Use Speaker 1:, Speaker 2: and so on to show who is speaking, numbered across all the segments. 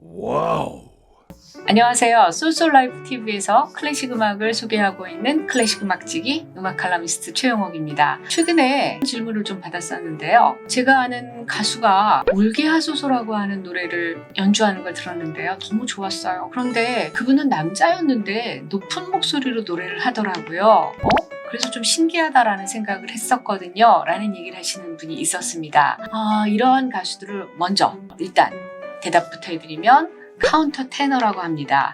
Speaker 1: 와우.
Speaker 2: 안녕하세요. 솔솔라이프 TV에서 클래식 음악을 소개하고 있는 클래식 음악지기 음악 칼럼니스트 최영옥입니다. 최근에 질문을 좀 받았었는데요. 제가 아는 가수가 울게 하소서라고 하는 노래를 연주하는 걸 들었는데요. 너무 좋았어요. 그런데 그분은 남자였는데 높은 목소리로 노래를 하더라고요. 그래서 좀 신기하다라는 생각을 했었거든요. 라는 얘기를 하시는 분이 있었습니다. 이러한 가수들을 먼저 일단 대답부터 해드리면 카운터 테너라고 합니다.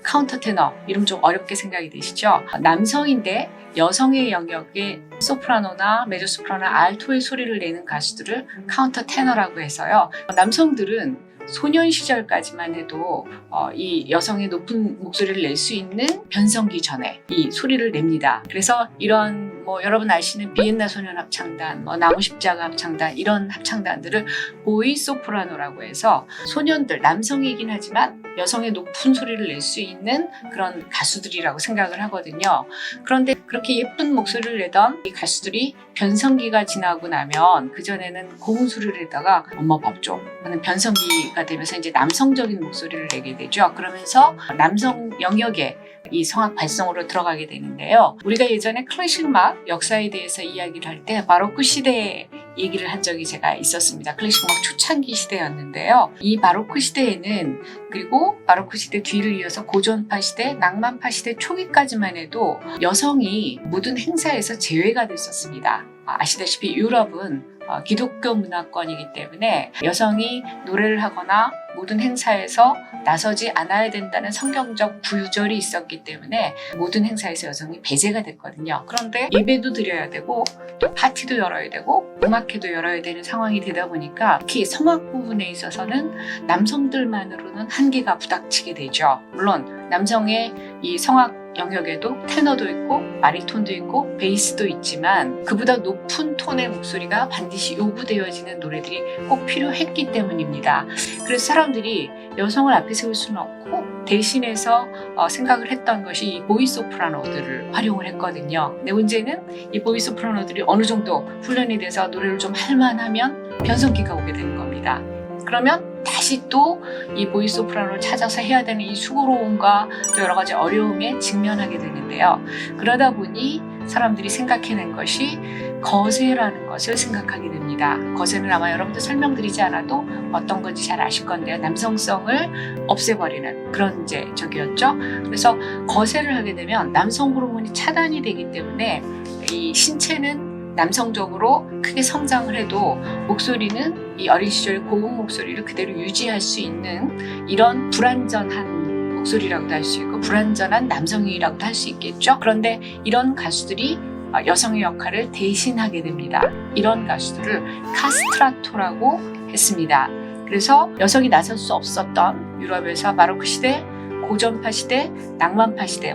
Speaker 2: 카운터 테너, 이름 좀 어렵게 생각이 되시죠? 남성인데 여성의 영역의 소프라노나 메조소프라노, 알토의 소리를 내는 가수들을 카운터 테너라고 해서요. 남성들은 소년 시절까지만 해도 이 여성의 높은 목소리를 낼 수 있는 변성기 전에 이 소리를 냅니다. 그래서 이런 여러분 아시는 비엔나 소년 합창단, 나무 십자가 합창단, 이런 합창단들을 보이 소프라노라고 해서 소년들, 남성이긴 하지만 여성의 높은 소리를 낼 수 있는 그런 가수들이라고 생각을 하거든요. 그런데 그렇게 예쁜 목소리를 내던 이 가수들이 변성기가 지나고 나면 그전에는 고운 소리를 내다가 엄마 밥 좀 하는 변성기가 되면서 이제 남성적인 목소리를 내게 되죠. 그러면서 남성 영역에 이 성악 발성으로 들어가게 되는데요. 우리가 예전에 클래식 음악 역사에 대해서 이야기를 할 때 바로크 시대 얘기를 한 적이 제가 있었습니다. 클래식 음악 초창기 시대였는데요. 이 바로크 시대에는, 그리고 바로크 시대 뒤를 이어서 고전파 시대, 낭만파 시대 초기까지만 해도 여성이 모든 행사에서 제외가 됐었습니다. 아시다시피 유럽은 기독교 문화권이기 때문에 여성이 노래를 하거나 모든 행사에서 나서지 않아야 된다는 성경적 구절이 있었기 때문에 모든 행사에서 여성이 배제가 됐거든요. 그런데 예배도 드려야 되고 또 파티도 열어야 되고 음악회도 열어야 되는 상황이 되다 보니까 특히 성악 부분에 있어서는 남성들만으로는 한계가 부닥치게 되죠. 물론 남성의 이 성악 영역에도 테너도 있고 바리톤도 있고 베이스도 있지만 그보다 높은 톤의 목소리가 반드시 요구되어지는 노래들이 꼭 필요했기 때문입니다. 그래서 사람들이 여성을 앞에 세울 수는 없고 대신해서 생각을 했던 것이 이 보이소프라노들을 활용을 했거든요. 근데 문제는 이 보이소프라노들이 어느 정도 훈련이 돼서 노래를 좀 할만하면 변성기가 오게 되는 겁니다. 그러면 다시 또 이 보이소프라노를 찾아서 해야 되는 이 수고로움과 또 여러 가지 어려움에 직면하게 되는데요. 그러다 보니 사람들이 생각해낸 것이 거세라는 것을 생각하게 됩니다. 거세는 아마 여러분들 설명드리지 않아도 어떤 건지 잘 아실 건데요. 남성성을 없애버리는 그런 적이었죠. 그래서 거세를 하게 되면 남성 호르몬이 차단이 되기 때문에 이 신체는 남성적으로 크게 성장을 해도 목소리는 이 어린 시절 고운 목소리를 그대로 유지할 수 있는 이런 불완전한 목소리라고도 할 수 있고 불완전한 남성이라고도 할 수 있겠죠. 그런데 이런 가수들이 여성의 역할을 대신하게 됩니다. 이런 가수들을 카스트라토라고 했습니다. 그래서 여성이 나설 수 없었던 유럽에서 바로크 시대, 고전파 시대, 낭만파 시대,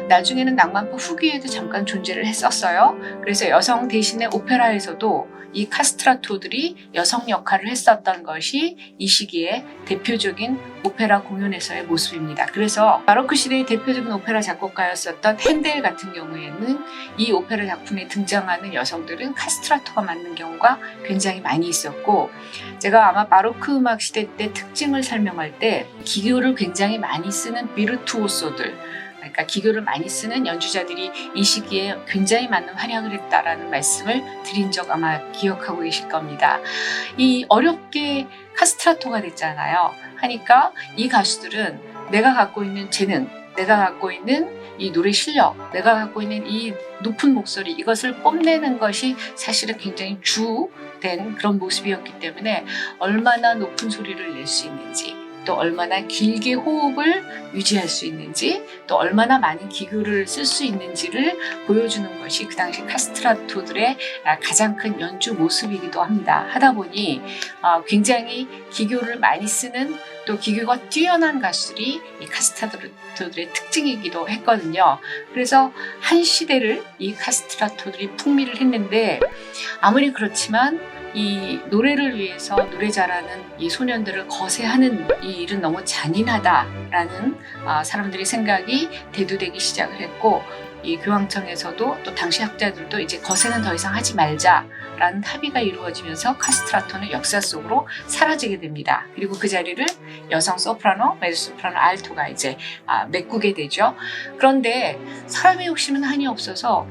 Speaker 2: 나중에는 낭만파 후기에도 잠깐 존재를 했었어요. 그래서 여성 대신에 오페라에서도 이 카스트라토들이 여성 역할을 했었던 것이 이 시기에 대표적인 오페라 공연에서의 모습입니다. 그래서 바로크 시대의 대표적인 오페라 작곡가였었던 핸델 같은 경우에는 이 오페라 작품에 등장하는 여성들은 카스트라토가 맞는 경우가 굉장히 많이 있었고, 제가 아마 바로크 음악 시대 때 특징을 설명할 때 기교를 굉장히 많이 쓰는 비르투오소들, 그러니까 기교를 많이 쓰는 연주자들이 이 시기에 굉장히 많은 활약을 했다라는 말씀을 드린 적 아마 기억하고 계실 겁니다. 이 어렵게 카스트라토가 됐잖아요. 하니까 이 가수들은 내가 갖고 있는 재능, 내가 갖고 있는 이 노래 실력, 내가 갖고 있는 이 높은 목소리, 이것을 뽐내는 것이 사실은 굉장히 주된 그런 모습이었기 때문에 얼마나 높은 소리를 낼 수 있는지, 또 얼마나 길게 호흡을 유지할 수 있는지, 또 얼마나 많은 기교를 쓸 수 있는지를 보여주는 것이 그 당시 카스트라토들의 가장 큰 연주 모습이기도 합니다. 하다 보니 굉장히 기교를 많이 쓰는, 또 기교가 뛰어난 가수들이 이 카스트라토들의 특징이기도 했거든요. 그래서 한 시대를 이 카스트라토들이 풍미를 했는데, 아무리 그렇지만 이 노래를 위해서 노래 잘하는 이 소년들을 거세하는 이 일은 너무 잔인하다라는 사람들이 생각이 대두되기 시작을 했고, 이 교황청에서도 또 당시 학자들도 이제 거세는 더 이상 하지 말자라는 합의가 이루어지면서 카스트라토는 역사 속으로 사라지게 됩니다. 그리고 그 자리를 여성 소프라노, 메조소프라노, 알토가 이제 메꾸게 되죠. 그런데 사람의 욕심은 한이 없어서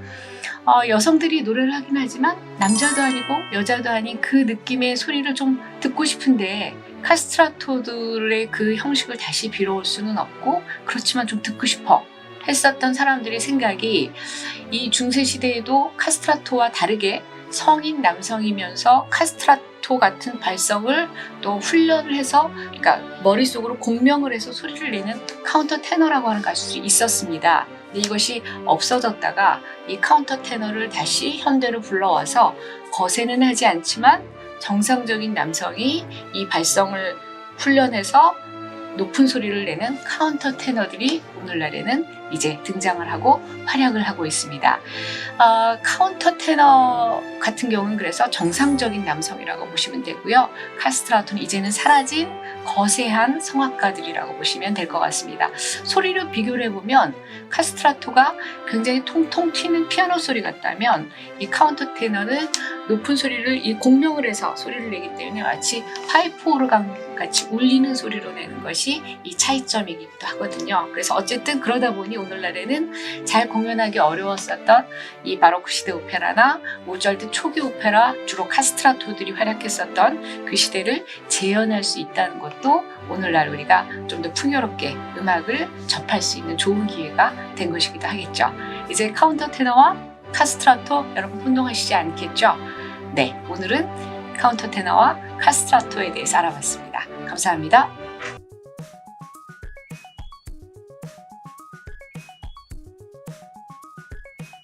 Speaker 2: 여성들이 노래를 하긴 하지만 남자도 아니고 여자도 아닌 그 느낌의 소리를 좀 듣고 싶은데 카스트라토들의 그 형식을 다시 빌어올 수는 없고 그렇지만 좀 듣고 싶어 했었던 사람들의 생각이 이 중세시대에도 카스트라토와 다르게 성인 남성이면서 카스트라토 같은 발성을 또 훈련을 해서 그러니까 머릿속으로 공명을 해서 소리를 내는 카운터 테너라고 하는 가수도 있었습니다. 근데 이것이 없어졌다가 이 카운터 테너를 다시 현대로 불러와서 거세는 하지 않지만 정상적인 남성이 이 발성을 훈련해서 높은 소리를 내는 카운터 테너들이 오늘날에는 이제 등장을 하고 활약을 하고 있습니다. 카운터 테너 같은 경우는 그래서 정상적인 남성이라고 보시면 되고요. 카스트라토는 이제는 사라진 거세한 성악가들이라고 보시면 될 것 같습니다. 소리를 비교를 해보면 카스트라토가 굉장히 통통 튀는 피아노 소리 같다면 이 카운터 테너는 높은 소리를 이 공명을 해서 소리를 내기 때문에 마치 파이프 오르간 같이 울리는 소리로 내는 것이 이 차이점이기도 하거든요. 그래서 어쨌든 그러다 보니 오늘날에는 잘 공연하기 어려웠었던 이 바로크 시대 오페라나 모차르트 초기 오페라 주로 카스트라토들이 활약했었던 그 시대를 재현할 수 있다는 것도 오늘날 우리가 좀 더 풍요롭게 음악을 접할 수 있는 좋은 기회가 된 것이기도 하겠죠. 이제 카운터 테너와 카스트라토 여러분 혼동하시지 않겠죠? 네, 오늘은 카운터 테너와 카스트라토에 대해서 알아봤습니다. 감사합니다.